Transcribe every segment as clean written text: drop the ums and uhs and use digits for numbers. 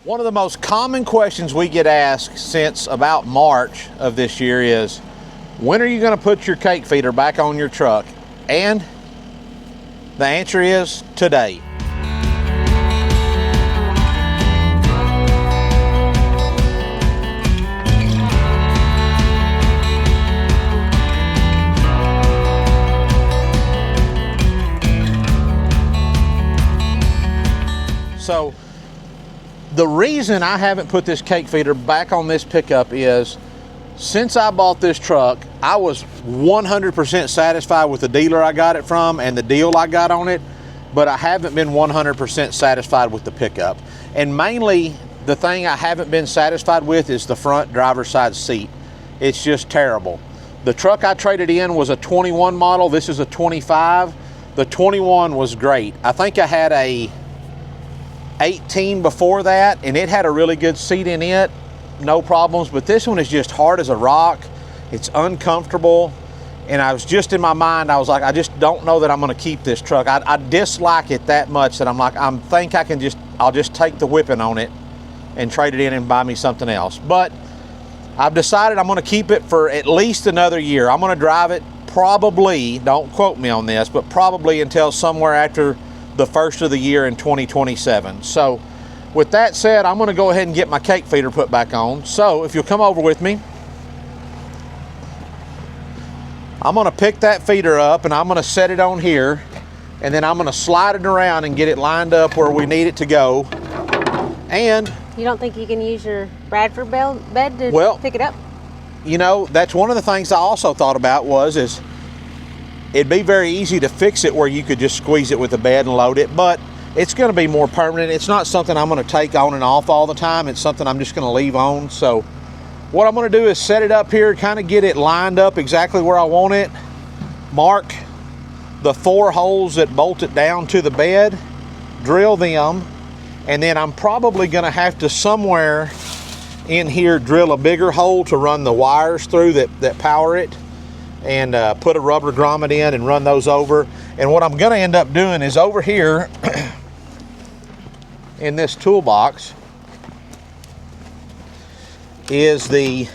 One of the most common questions we get asked since about March of this year is, when are you going to put your cake feeder back on your truck? And the answer is today. So the reason I haven't put this cake feeder back on this pickup is, since I bought this truck, I was 100% satisfied with the dealer I got it from and the deal I got on it, but I haven't been 100% satisfied with the pickup. And mainly, the thing I haven't been satisfied with is the front driver's side seat. It's just terrible. The truck I traded in was a 21 model. This is a 25. The 21 was great. I think I had a 18 before that, and it had a really good seat in it, no problems, but this one is just hard as a rock. It's uncomfortable, and I was just in my mind, I was like, I just don't know that I'm going to keep this truck. I dislike it that much that I'm like, I'll just take the whipping on it and trade it in and buy me something else. But I've decided I'm going to keep it for at least another year. I'm going to drive it probably, don't quote me on this, but probably until somewhere after the first of the year in 2027. So with that said, I'm going to go ahead and get my cake feeder put back on. So if you'll come over with me, I'm going to pick that feeder up and I'm going to set it on here, and then I'm going to slide it around and get it lined up where we need it to go. And you don't think you can use your Bradford bed to pick it up? You know, that's one of the things I also thought about is it'd be very easy to fix it where you could just squeeze it with the bed and load it, but it's going to be more permanent. It's not something I'm going to take on and off all the time. It's something I'm just going to leave on. So what I'm going to do is set it up here, kind of get it lined up exactly where I want it, mark the 4 holes that bolt it down to the bed, drill them, and then I'm probably going to have to somewhere in here drill a bigger hole to run the wires through that power it, and put a rubber grommet in and run those over. And what I'm going to end up doing is over here in this toolbox is the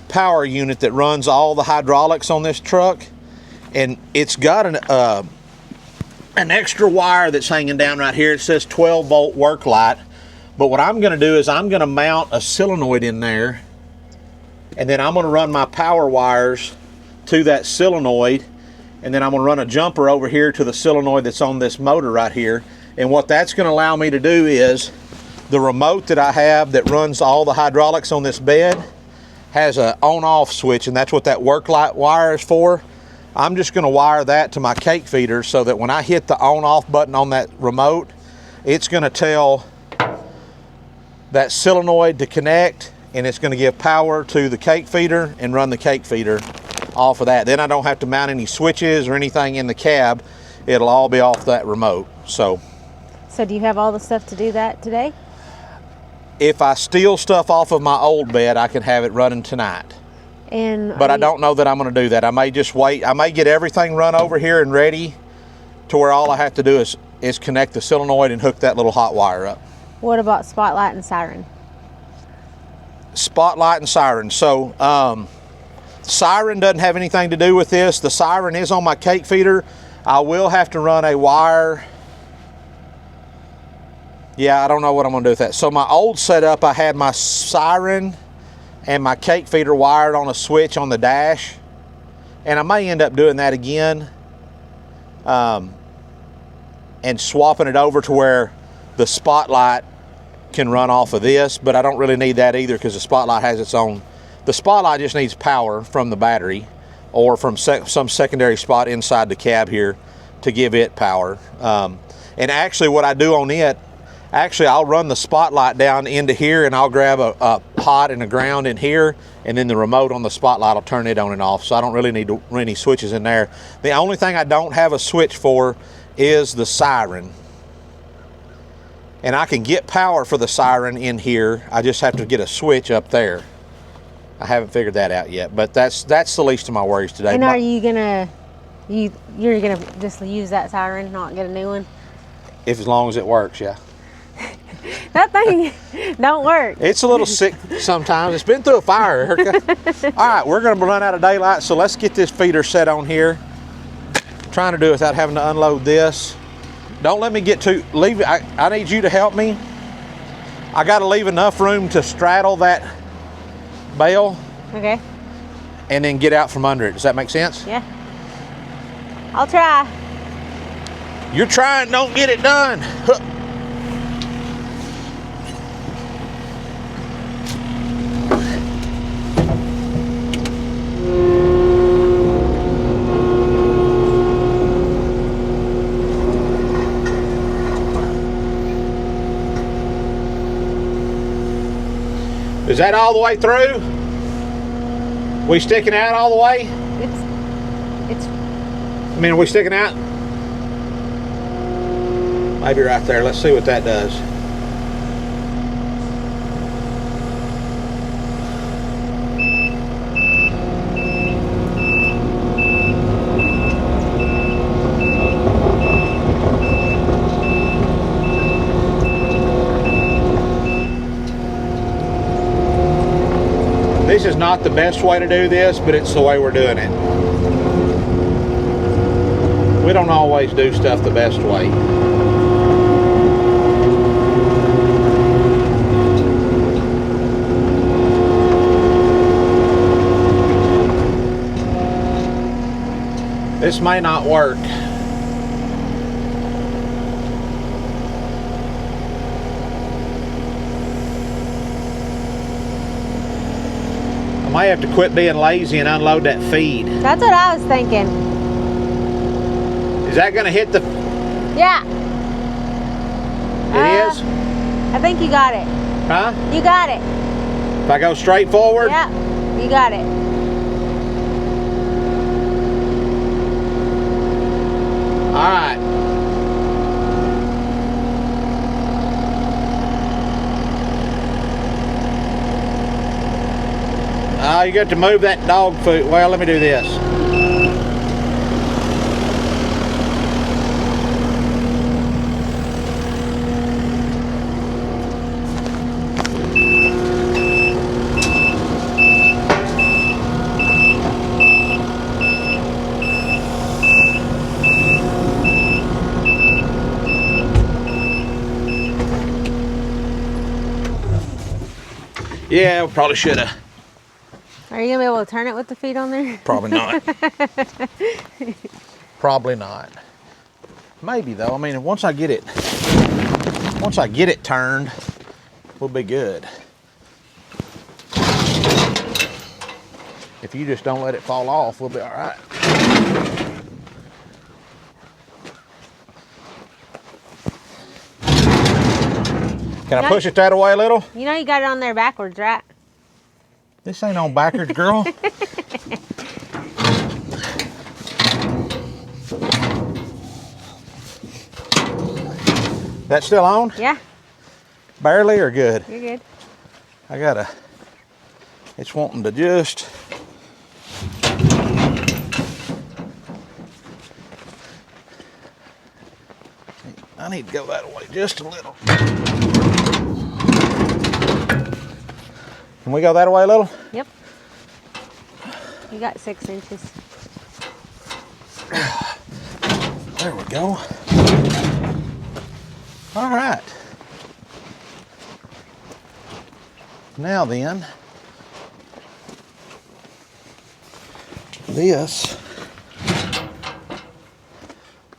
power unit that runs all the hydraulics on this truck, and it's got an extra wire that's hanging down right here. It says 12 volt work light, but what I'm going to do is I'm going to mount a solenoid in there, and then I'm going to run my power wires to that solenoid, and then I'm going to run a jumper over here to the solenoid that's on this motor right here. And what that's going to allow me to do is, the remote that I have that runs all the hydraulics on this bed has an on-off switch, and that's what that work light wire is for. I'm just going to wire that to my cake feeder so that when I hit the on-off button on that remote, it's going to tell that solenoid to connect, and it's going to give power to the cake feeder and run the cake feeder off of that. Then I don't have to mount any switches or anything in the cab. It'll all be off that remote. So do you have all the stuff to do that today? If I steal stuff off of my old bed, I can have it running tonight. But I don't know that I'm going to do that. I may just wait. I may get everything run over here and ready to where all I have to do is connect the solenoid and hook that little hot wire up. What about spotlight and siren? Spotlight and siren. So siren doesn't have anything to do with this. The siren is on my cake feeder. I will have to run a wire. Yeah, I don't know what I'm going to do with that. So my old setup, I had my siren and my cake feeder wired on a switch on the dash, and I may end up doing that again, and swapping it over to where the spotlight can run off of this, but I don't really need that either because the spotlight has its own. The spotlight just needs power from the battery or from some secondary spot inside the cab here to give it power. And actually what I do on it, I'll run the spotlight down into here, and I'll grab a pot and a ground in here, and then the remote on the spotlight will turn it on and off. So I don't really need any switches in there. The only thing I don't have a switch for is the siren. And I can get power for the siren in here. I just have to get a switch up there. I haven't figured that out yet, but that's the least of my worries today. And are you gonna, you're gonna just use that siren, not get a new one? If as long as it works, yeah. That thing don't work. It's a little sick sometimes. It's been through a fire, Erica. All right, we're gonna run out of daylight, so let's get this feeder set on here. I'm trying to do it without having to unload this. Don't let me get too, leave it. I need you to help me. I gotta leave enough room to straddle that bale. Okay. And then get out from under it. Does that make sense? Yeah. I'll try. You're trying, don't get it done. Huh. Is that all the way through? We sticking out all the way? I mean, are we sticking out? Maybe right there. Let's see what that does. This is not the best way to do this, but it's the way we're doing it. We don't always do stuff the best way. This may not work. I might have to quit being lazy and unload that feed. That's what I was thinking. Is that gonna hit the... Yeah. It is? I think you got it. Huh? You got it. If I go straight forward? Yeah, you got it. All right. You got to move that dog food. Well, let me do this. Yeah, we probably should have. Are you gonna be able to turn it with the feet on there? Probably not. Probably not. Maybe though. I mean, once I get it turned, we'll be good. If you just don't let it fall off, we'll be all right. Can I push it that away a little? You know you got it on there backwards, right? This ain't on backwards, girl. That still on? Yeah. Barely or good? You're good. It's wanting to just. I need to go that way just a little. Can we go that way a little? Yep. You got 6 inches. There we go. All right. Now then, this,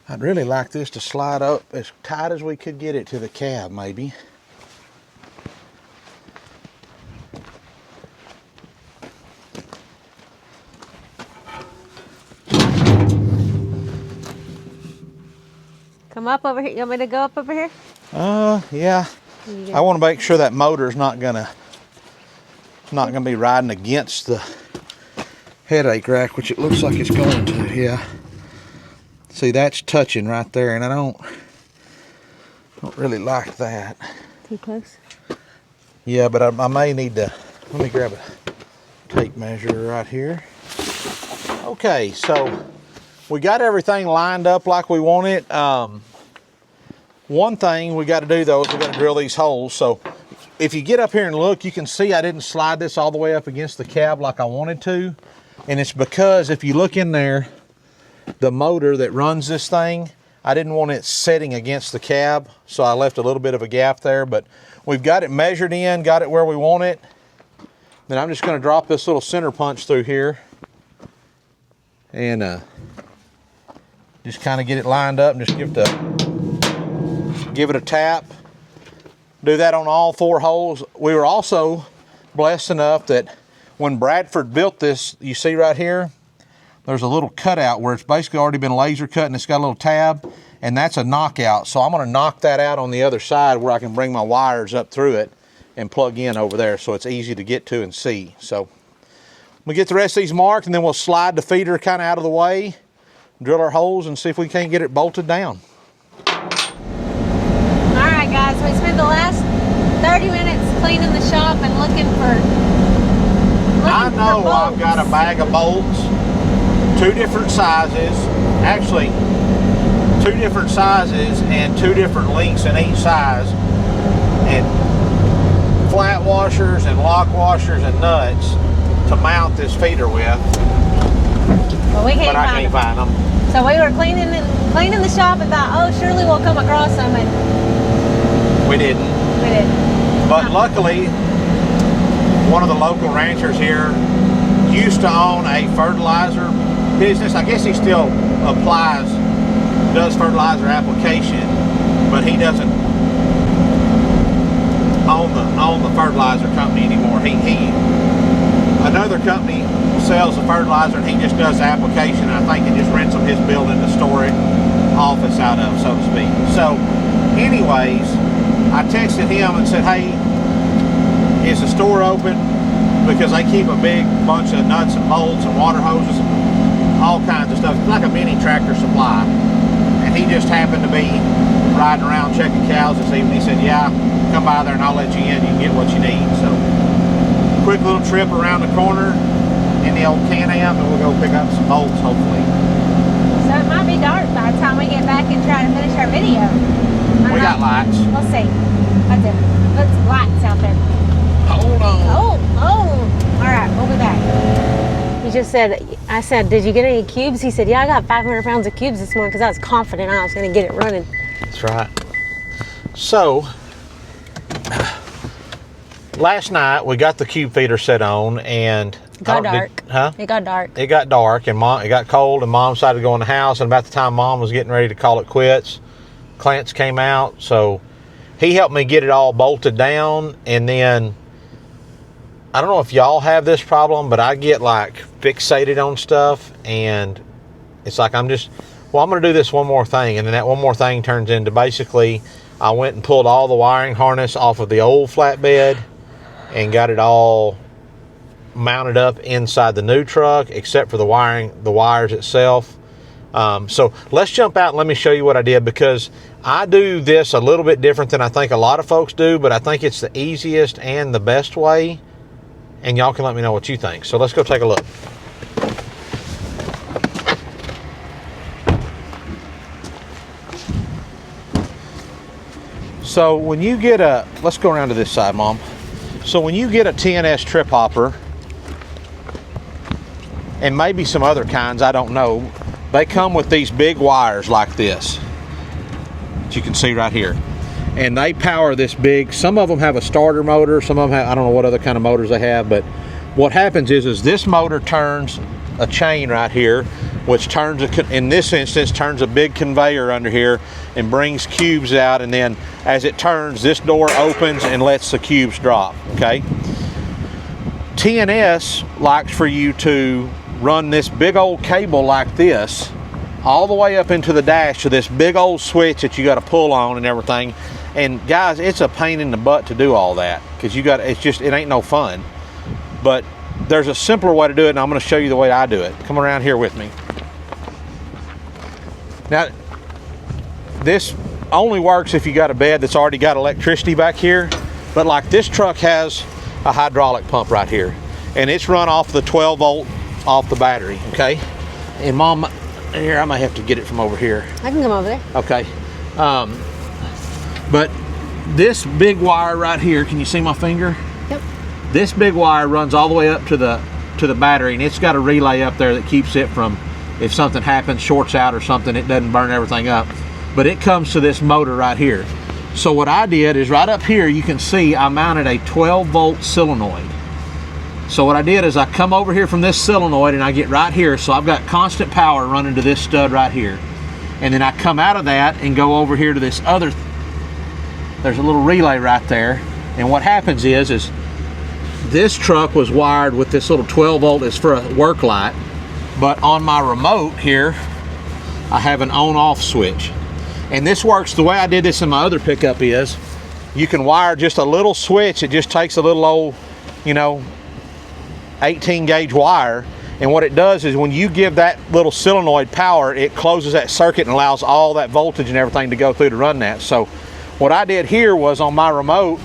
I'd really like this to slide up as tight as we could get it to the cab, maybe. Come up over here. You want me to go up over here? Yeah. I want to make sure that motor's not gonna be riding against the headache rack, which it looks like it's going to. Yeah. See, that's touching right there, and I don't really like that. Too close? Yeah, but I may need to. Let me grab a tape measure right here. Okay, so we got everything lined up like we want it. One thing we got to do though is we got to drill these holes. So if you get up here and look, you can see I didn't slide this all the way up against the cab like I wanted to. And it's because if you look in there, the motor that runs this thing, I didn't want it setting against the cab. So I left a little bit of a gap there, but we've got it measured in, got it where we want it. Then I'm just going to drop this little center punch through here and just kind of get it lined up and just give it a tap. Do that on all 4 holes. We were also blessed enough that when Bradford built this, you see right here, there's a little cutout where it's basically already been laser cut and it's got a little tab, and that's a knockout. So I'm gonna knock that out on the other side where I can bring my wires up through it and plug in over there so it's easy to get to and see. So we get the rest of these marked, and then we'll slide the feeder kind of out of the way, drill our holes, and see if we can't get it bolted down. Alright guys, we spent the last 30 minutes cleaning the shop and looking for I know I've got a bag of bolts, 2 different sizes, actually 2 different sizes and 2 different lengths in each size, and flat washers and lock washers and nuts to mount this feeder with. But I can't find them. So we were cleaning the shop and thought, oh, surely we'll come across them, and we didn't. we didn't. But luckily, one of the local ranchers here used to own a fertilizer business. I guess he still does fertilizer application, but he doesn't own the fertilizer company anymore. Another company sells the fertilizer, and he just does the application. I think he just rents them his building to store it office out of, so to speak. So anyways, I texted him and said, hey, is the store open? Because they keep a big bunch of nuts and bolts and water hoses and all kinds of stuff. It's like a mini Tractor Supply. And he just happened to be riding around checking cows this evening. He said, yeah, come by there and I'll let you in. You can get what you need. So quick little trip around the corner in the old Can-Am, and we'll go pick up some bolts, hopefully. So it might be dark by the time we get back and try to finish our video. We got lights. We'll see. That's it. Put some lights out there. Hold on. Oh. All right, we'll be back. He just said, I said, did you get any cubes? He said, yeah, I got 500 pounds of cubes this morning because I was confident I was going to get it running. That's right. So, last night we got the cube feeder set on, and it got dark. It got dark. It got dark, and it got cold, and Mom decided to go in the house, and about the time Mom was getting ready to call it quits, Clance came out, so he helped me get it all bolted down. And then I don't know if y'all have this problem, but I get like fixated on stuff, and it's like I'm going to do this one more thing, and then that one more thing turns into basically I went and pulled all the wiring harness off of the old flatbed and got it all mounted up inside the new truck, except for the wires itself. So let's jump out and let me show you what I did, because I do this a little bit different than I think a lot of folks do, but I think it's the easiest and the best way, and y'all can let me know what you think. So let's go take a look. So when you get let's go around to this side, Mom. So when you get a T&S Trip Hopper, and maybe some other kinds, I don't know, they come with these big wires like this that you can see right here, and they power this big. Some of them have a starter motor, some of them have, I don't know what other kind of motors they have, but what happens is this motor turns a chain right here, which turns in this instance turns a big conveyor under here and brings cubes out, and then as it turns, this door opens and lets the cubes drop. Okay, T&S likes for you to run this big old cable like this all the way up into the dash to this big old switch that you got to pull on and everything. And guys, it's a pain in the butt to do all that, because it ain't no fun. But there's a simpler way to do it, and I'm going to show you the way I do it. Come around here with me. Now, this only works if you got a bed that's already got electricity back here, but like this truck has a hydraulic pump right here, and it's run off the 12 volt off the battery. Okay, and Mom, here I might have to get it from over here. I can come over there. Okay, But this big wire right here, can you see my finger? Yep. This big wire runs all the way up to the battery, and it's got a relay up there that keeps it from, if something happens, shorts out or something, it doesn't burn everything up. But it comes to this motor right here. So what I did is right up here, you can see I mounted a 12-volt solenoid. So what I did is I come over here from this solenoid and I get right here, so I've got constant power running to this stud right here. And then I come out of that and go over here to this other, there's a little relay right there. And what happens is this truck was wired with this little 12-volt is for a work light, but on my remote here, I have an on-off switch. And this works, the way I did this in my other pickup is, you can wire just a little switch. It just takes a little old, 18 gauge wire. And what it does is when you give that little solenoid power, it closes that circuit and allows all that voltage and everything to go through to run that. So what I did here was on my remote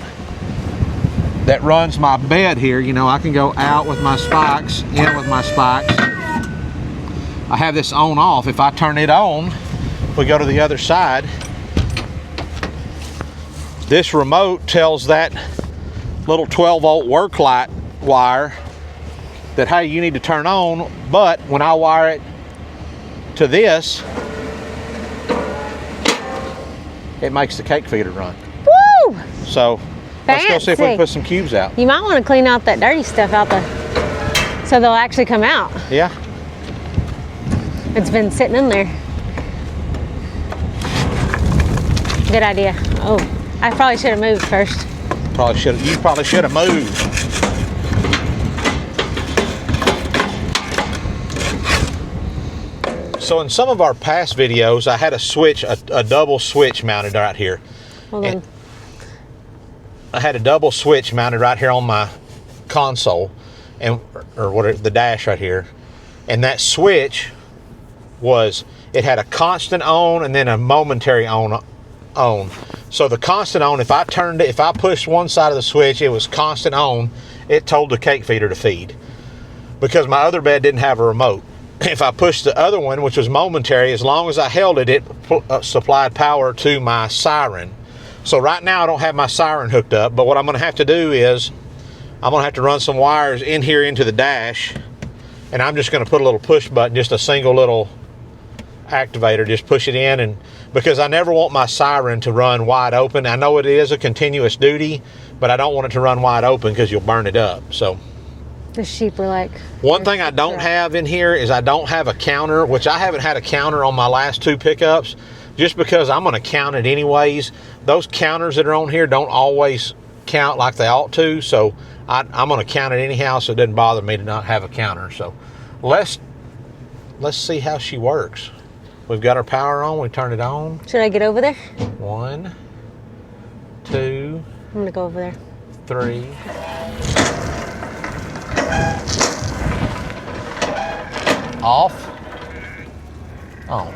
that runs my bed here, I can go out with my spikes, in with my spikes. I have this on off. If I turn it on, we go to the other side. This remote tells that little 12-volt work light wire that, hey, you need to turn on, but when I wire it to this, it makes the cake feeder run. Woo! So let's go see if we can put some cubes out. You might want to clean out that dirty stuff out there so they'll actually come out. Yeah. It's been sitting in there. Good idea. Oh, I probably should have moved first. You probably should have moved. So in some of our past videos, I had a switch, a double switch mounted right here. Hold on. I had a double switch mounted right here on my console, the dash right here. And that switch it had a constant on and then a momentary on. So the constant on, if I pushed one side of the switch, it was constant on. It told the cake feeder to feed. Because my other bed didn't have a remote. If I pushed the other one, which was momentary, as long as I held it, it supplied power to my siren. So right now I don't have my siren hooked up, but what I'm going to have to do is I'm going to have to run some wires in here into the dash, and I'm just going to put a little push button, just a single little activator, just push it in, and because I never want my siren to run wide open. I know it is a continuous duty, but I don't want it to run wide open because you'll burn it up. So the sheep are like... One thing I don't have in here is I don't have a counter, which I haven't had a counter on my last two pickups, just because I'm going to count it anyways. Those counters that are on here don't always count like they ought to, so I'm going to count it anyhow, so it doesn't bother me to not have a counter. So let's see how she works. We've got our power on. We turn it on. Should I get over there? 1, 2. I'm going to go over there. 3. Off. On.